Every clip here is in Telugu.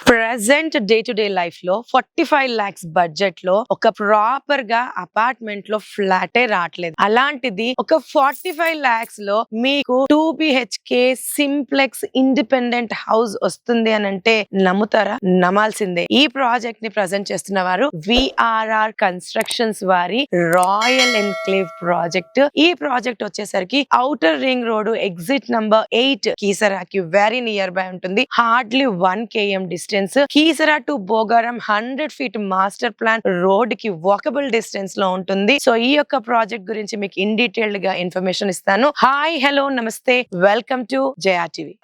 Present day to day life లో 45 lakhs బడ్జెట్ లో ఒక ప్రాపర్ గా అపార్ట్మెంట్ లో ఫ్లాటే రావట్లేదు. అలాంటిది ఒక 45 lakhs లో మీకు 2 BHK సింప్లెక్స్ ఇండిపెండెంట్ హౌస్ వస్తుంది అని అంటే నమ్ముతారా? నమ్మాల్సిందే. ఈ ప్రాజెక్ట్ ని ప్రజెంట్ చేస్తున్న వారు విఆర్ఆర్ కన్స్ట్రక్షన్స్ వారి రాయల్ ఎన్క్లేవ్ ప్రాజెక్ట్. ఈ ప్రాజెక్ట్ వచ్చేసరికి outer ring road exit number 8 కీసరాకి వెరీ నియర్ బై ఉంటుంది. Hardly 1 km distance. Keesara to Bogaram 100 feet master plan road కి వాకబుల్ డిస్టెన్స్ లో ఉంటుంది. సో ఈ యొక్క ప్రాజెక్ట్ గురించి మీకు ఇన్ డీటెయిల్డ్ గా ఇన్ఫర్మేషన్ ఇస్తాను. హాయ్, హలో, నమస్తే, welcome to Jaya TV.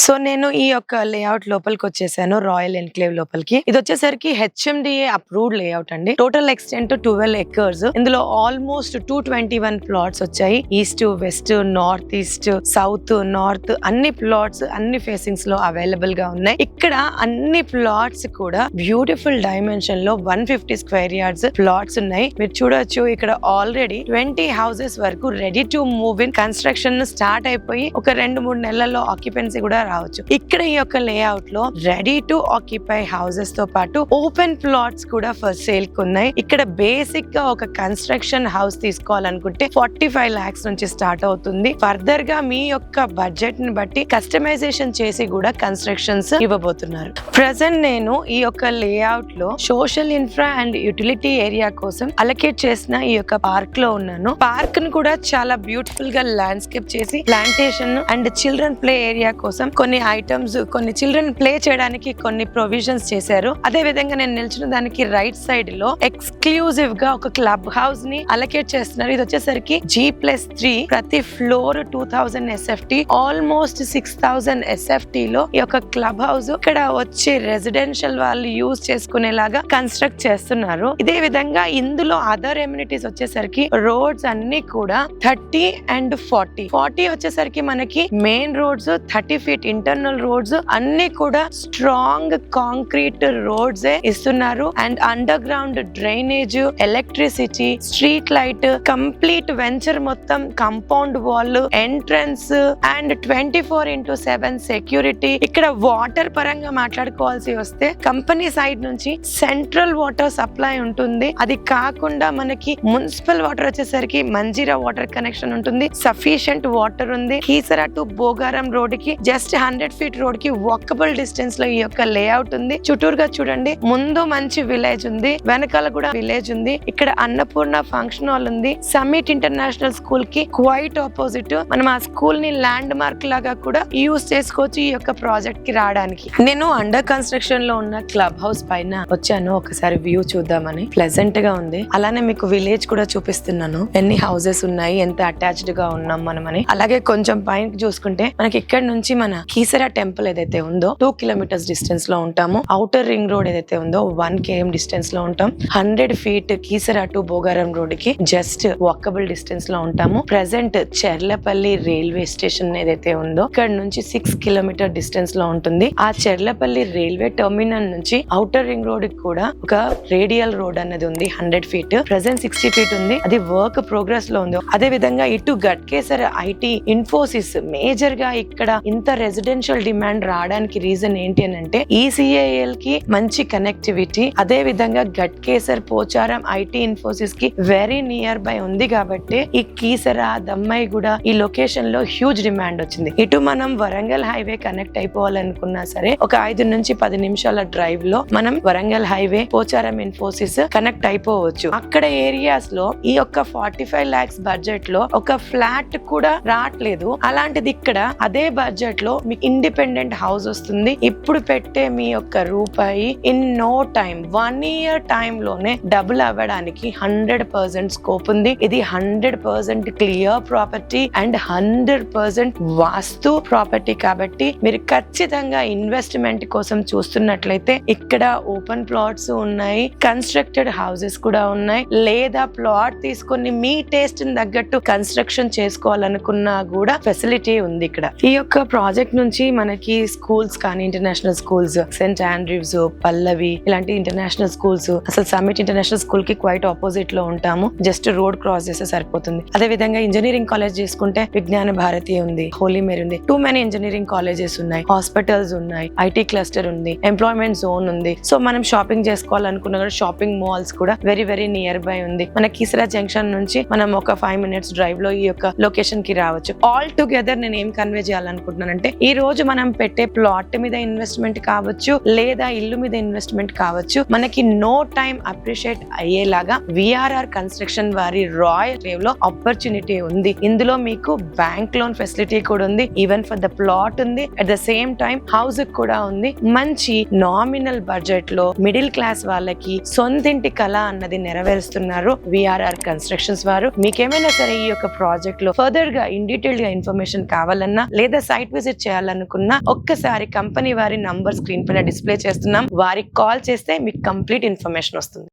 So నేను ఈ యొక్క లేఅవుట్ లోపలికి వచ్చేసాను, రాయల్ ఎన్క్లేవ్ లోపలికి. ఇది వచ్చేసరికి HMDA అప్రూవ్డ్ లేఅవుట్ అండి. Total extent 12 acres. ఇందులో ఆల్మోస్ట్ 221 plots వచ్చాయి. East, west, north east, south, north అన్ని ప్లాట్స్ అన్ని ఫేసింగ్స్ లో అవైలబుల్ గా ఉన్నాయి. ఇక్కడ అన్ని ప్లాట్స్ కూడా బ్యూటిఫుల్ డైమెన్షన్ లో 150 square yards ప్లాట్స్ ఉన్నాయి. మీరు చూడొచ్చు ఇక్కడ ఆల్రెడీ 20 houses వరకు ready to move in. Construction start అయిపోయి ఒక 2-3 నెలల్లో ఆక్యుపెన్సీ కూడా రావచ్చు. ఇక్కడ ఈ యొక్క లేఅవుట్ లో రెడీ టు ఆక్యుపై హౌసెస్ తో పాటు ఓపెన్ ప్లాట్స్ కూడా ఫర్ సేల్ కు ఉన్నాయి. ఇక్కడ బేసిక్ గా ఒక కన్స్ట్రక్షన్ హౌస్ తీసుకోవాలనుకుంటే 45 lakhs నుంచి స్టార్ట్ అవుతుంది. ఫర్దర్ గా మీ యొక్క బడ్జెట్ ని బట్టి కస్టమైజేషన్ చేసి కూడా కన్స్ట్రక్షన్స్ ఇవ్వబోతున్నారు. ప్రెసెంట్ నేను ఈ యొక్క లేఅవుట్ లో social infra and utility area కోసం అలొకేట్ చేసిన ఈ యొక్క పార్క్ లో ఉన్నాను. పార్క్ ను కూడా చాలా బ్యూటిఫుల్ గా ల్యాండ్స్కేప్ చేసి plantation and children play area కోసం కొన్ని ఐటమ్స్, కొన్ని చిల్డ్రన్ ప్లే చేయడానికి కొన్ని ప్రొవిజన్స్ చేశారు. అదే విధంగా నేను నిల్చున్న దానికి రైట్ సైడ్ లో ఎక్స్క్లూజివ్ గా ఒక క్లబ్ హౌస్ ని అలొకేట్ చేస్తున్నారు. ఇది వచ్చేసరికి G+3, ప్రతి ఫ్లోర్ 2000 SFT, ఆల్మోస్ట్ 6000 SFT లో ఈ యొక్క క్లబ్ హౌస్ ఇక్కడ వచ్చి రెసిడెన్షియల్ వాళ్ళు యూజ్ చేసుకునేలాగా కన్స్ట్రక్ట్ చేస్తున్నారు. ఇదే విధంగా ఇందులో అదర్ ఎమ్యూనిటీస్ వచ్చేసరికి రోడ్స్ అన్ని కూడా 30 and 40 వచ్చేసరికి మనకి main roads, 30 feet internal roads అన్ని కూడా స్ట్రాంగ్ కాంక్రీట్ రోడ్స్ ఇస్తున్నారు. And underground drainage, electricity, street light, complete venture మొత్తం compound wall, entrance and 24/7 security. ఇక్కడ వాటర్ పరంగా మాట్లాడుకోవాల్సి వస్తే కంపెనీ సైడ్ నుంచి సెంట్రల్ వాటర్ సప్లై ఉంటుంది. అది కాకుండా మనకి మున్సిపల్ వాటర్ వచ్చేసరికి మంజీరా వాటర్ కనెక్షన్ ఉంటుంది. సఫిషియంట్ వాటర్ ఉంది. కీసరా టు బోగారం రోడ్ కి జస్ట్ 100 feet రోడ్ కి వాకబుల్ డిస్టెన్స్ లో ఈ యొక్క లేఅవుట్ ఉంది. చుట్టూరుగా చూడండి, ముందు మంచి విలేజ్ ఉంది, వెనకాల కూడా విలేజ్ ఉంది. ఇక్కడ అన్నపూర్ణ ఫంక్షన్ హాల్ ఉంది. సమ్మిట్ ఇంటర్నేషనల్ స్కూల్ కి క్వైట్ ఆపోజిట్. మనం ఆ స్కూల్ ని ల్యాండ్ మార్క్ లాగా కూడా యూజ్ చేసుకోవచ్చు ఈ యొక్క ప్రాజెక్ట్ కి రావడానికి. నేను అండర్ కన్స్ట్రక్షన్ లో ఉన్న క్లబ్ హౌస్ పైన వచ్చాను, ఒకసారి వ్యూ చూద్దామని. ప్లెజెంట్ గా ఉంది. అలానే మీకు విలేజ్ కూడా చూపిస్తున్నాను, ఎన్ని హౌసెస్ ఉన్నాయి, ఎంత అటాచ్డ్ గా ఉన్నాం మనమని. అలాగే కొంచెం పైన చూసుకుంటే మనకి ఇక్కడ నుంచి మన కీసరా టెంపుల్ ఏదైతే ఉందో 2 kilometers డిస్టెన్స్ లో ఉంటాము. ఔటర్ రింగ్ రోడ్ ఏదైతే ఉందో 1 km డిస్టెన్స్ లో ఉంటాం. 100 feet Keesara to Bogaram road కి జస్ట్ వాకబుల్ డిస్టెన్స్ లో ఉంటాము. ప్రెసెంట్ చెర్లపల్లి రైల్వే స్టేషన్ ఏదైతే ఉందో ఇక్కడ నుంచి 6 kilometer డిస్టెన్స్ లో ఉంటుంది. ఆ చెర్లపల్లి రైల్వే టెర్మినల్ నుంచి ఔటర్ రింగ్ రోడ్ కి కూడా ఒక రేడియల్ రోడ్ అనేది ఉంది 100 feet. ప్రెసెంట్ 60 feet ఉంది. అది వర్క్ ప్రోగ్రెస్ లో ఉంది. అదే విధంగా ఇటు గట్కేసర్ ఐటీ, ఇన్ఫోసిస్ మేజర్ గా ఇక్కడ ఇంత రెసిడెన్షియల్ డిమాండ్ రావడానికి రీజన్ ఏంటి అని అంటే ECIL కి మంచి కనెక్టివిటీ, అదే విధంగా గట్కేసర్, పోచారం, ఐటీ, ఇన్ఫోసిస్ కి వెరీ నియర్ బై ఉంది కాబట్టి ఈ కీసరా, దమ్మాయిగూడ ఈ లొకేషన్ లో హ్యూజ్ డిమాండ్ వచ్చింది. ఇటు మనం వరంగల్ హైవే కనెక్ట్ అయిపోవాలనుకున్నా సరే ఒక 5 నుంచి 10 నిమిషాల డ్రైవ్ లో మనం వరంగల్ హైవే, పోచారం, ఇన్ఫోసిస్ కనెక్ట్ అయిపోవచ్చు. అక్కడ ఏరియాస్ లో ఈ యొక్క 45 lakhs బడ్జెట్ లో ఒక ఫ్లాట్ కూడా రావట్లేదు. అలాంటిది ఇక్కడ అదే బడ్జెట్ లో మీకు ఇండిపెండెంట్ హౌస్ వస్తుంది. ఇప్పుడు పెట్టే మీ యొక్క రూపాయి in no time, 1 year time లోనే డబుల్ అవ్వడానికి 100% స్కోప్ ఉంది. ఇది 100% clear property and 100% vastu property కాబట్టి మీరు ఖచ్చితంగా ఇన్వెస్ట్మెంట్ కోసం చూస్తున్నట్లయితే ఇక్కడ ఓపెన్ ప్లాట్స్ ఉన్నాయి, కన్స్ట్రక్టెడ్ హౌసెస్ కూడా ఉన్నాయి. లేదా ప్లాట్ తీసుకొని మీ టేస్ట్ తగ్గట్టు కన్స్ట్రక్షన్ చేసుకోవాలనుకున్నా కూడా ఫెసిలిటీ ఉంది ఇక్కడ. ఈ యొక్క ప్రాజెక్ట్ నుంచి మనకి స్కూల్స్ కానీ ఇంటర్నేషనల్ స్కూల్స్, సెయింట్ ఆండ్రూస్, పల్లవి ఇలాంటి ఇంటర్నేషనల్ స్కూల్స్, అసలు సమ్మిట్ ఇంటర్నేషనల్ స్కూల్ కి క్వైట్ ఆపోజిట్ లో ఉంటాము. జస్ట్ రోడ్ క్రాస్ చేస్తే సరిపోతుంది. అదే విధంగా ఇంజనీరింగ్ కాలేజ్ చేసుకుంటే విజ్ఞాన భారతి ఉంది, హోలీ మేరీ ఉంది. టూ మెనీ ఇంజనీరింగ్ కాలేజెస్ ఉన్నాయి, హాస్పిటల్స్ ఉన్నాయి, ఐటీ క్లస్టర్ ఉంది, ఎంప్లాయ్మెంట్ జోన్ ఉంది. సో మనం షాపింగ్ చేసుకోవాలనుకున్నా కూడా షాపింగ్ మాల్స్ కూడా వెరీ వెరీ నియర్ బై ఉంది. మన కీసరా జంక్షన్ నుంచి మనం ఒక 5 minutes డ్రైవ్ లో ఈ యొక్క లొకేషన్ కి రావచ్చు. ఆల్ టుగెదర్ నేను ఏం కన్వే చేయాలనుకుంటున్నానంటే, ఈ రోజు మనం పెట్టే ప్లాట్ మీద ఇన్వెస్ట్మెంట్ కావచ్చు, లేదా ఇల్లు మీద ఇన్వెస్ట్మెంట్ కావచ్చు, మనకి నో టైం అప్రిషియేట్ అయ్యేలాగా విఆర్ఆర్ కన్స్ట్రక్షన్ వారి రాయల్ రేవ్ లో ఆపర్చునిటీ ఉంది. ఇందులో మీకు బ్యాంక్ లోన్ ఫెసిలిటీ కూడా ఉంది, ఈవెన్ ఫర్ ద ప్లాట్ ఉంది, at the same time house కూడా ఉంది. మంచి నామినల్ బడ్జెట్ లో మిడిల్ క్లాస్ వాళ్ళకి సొంతింటి కళ అన్నది నెరవేరుస్తున్నారు విఆర్ఆర్ కన్స్ట్రక్షన్స్ వారు. మీకేమైనా సరే ఈ యొక్క ప్రాజెక్ట్ లో ఫర్దర్ గా ఇన్ డీటెయిల్ గా ఇన్ఫర్మేషన్ కావాలన్నా, లేదా సైట్ విజిట్ చేయాలనుకున్నా, ఒక్కసారి కంపెనీ వారి నంబర్ స్క్రీన్ పైన డిస్ప్లే చేస్తున్నాం, వారికి కాల్ చేస్తే మీకు కంప్లీట్ ఇన్ఫర్మేషన్ వస్తుంది.